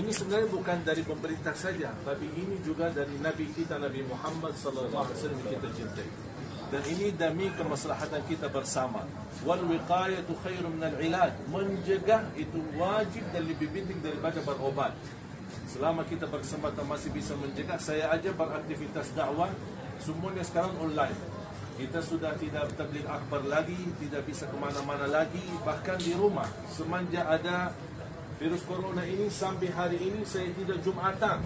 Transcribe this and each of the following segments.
Ini sebenarnya bukan dari pemerintah saja, tapi ini juga dari Nabi kita, Nabi Muhammad sallallahu alaihi wasallam kita cintai. Dan ini demi kemaslahatan kita bersama. Wal wiqayatu khairun minal ilaj. Mencegah itu wajib dan lebih penting daripada berobat. Selama kita berkesempatan masih bisa mencegah, saya aja beraktivitas dakwah semuanya sekarang online. Kita sudah tidak tabligh akbar lagi, tidak bisa kemana-mana lagi, bahkan di rumah. Semenjak ada virus corona ini sampai hari ini saya tidak Jumatan,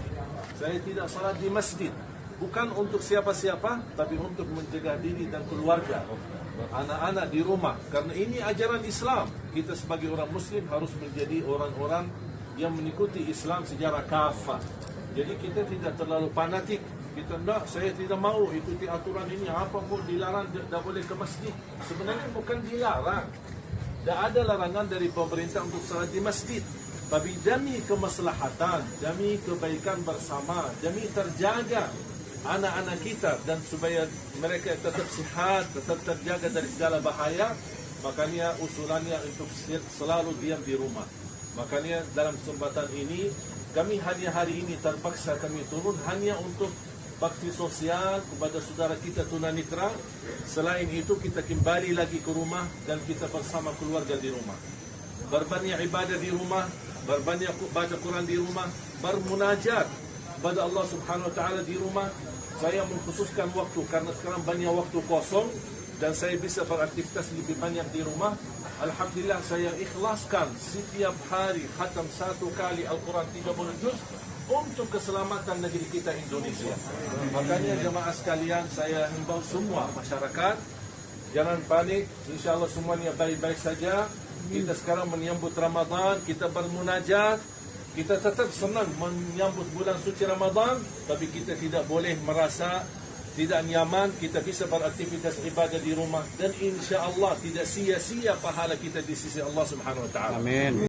saya tidak salat di masjid. Bukan untuk siapa-siapa, tapi untuk menjaga diri dan keluarga, anak-anak di rumah. Karena ini ajaran Islam. Kita sebagai orang Muslim harus menjadi orang-orang yang mengikuti Islam secara kafah. Jadi kita tidak terlalu fanatik. Kita tidak, saya tidak mau ikuti aturan ini. Apapun dilarang, tidak boleh ke masjid. Sebenarnya bukan dilarang. Tidak ada larangan dari pemerintah untuk salat di masjid. Tapi demi kemaslahatan, demi kebaikan bersama, demi terjaga anak-anak kita dan supaya mereka tetap sihat, tetap terjaga dari segala bahaya, makanya usulannya untuk selalu diam di rumah. Makanya dalam kesempatan ini, kami hari ini terpaksa kami turun hanya untuk bakti sosial kepada saudara kita tunanetra. Selain itu kita kembali lagi ke rumah dan kita bersama keluarga di rumah. Berbanyak ibadah di rumah, berbanyak baca Quran di rumah, bermunajat kepada Allah Subhanahu Wa Taala di rumah. Saya mengkhususkan waktu karena sekarang banyak waktu kosong dan saya bisa beraktivitas lebih banyak di rumah. Alhamdulillah saya ikhlaskan setiap hari khatam 1 kali Al-Quran 30 juz untuk keselamatan negeri kita Indonesia. Makanya jemaah sekalian, saya himbau semua masyarakat jangan panik, insyaAllah semuanya baik-baik saja. Kita sekarang menyambut Ramadan, kita bermunajat, kita tetap senang menyambut bulan suci Ramadan, tapi kita tidak boleh merasa tidak nyaman. Kita bisa beraktivitas ibadah di rumah dan insya Allah tidak sia-sia pahala kita di sisi Allah Subhanahu Wa Taala. Amin.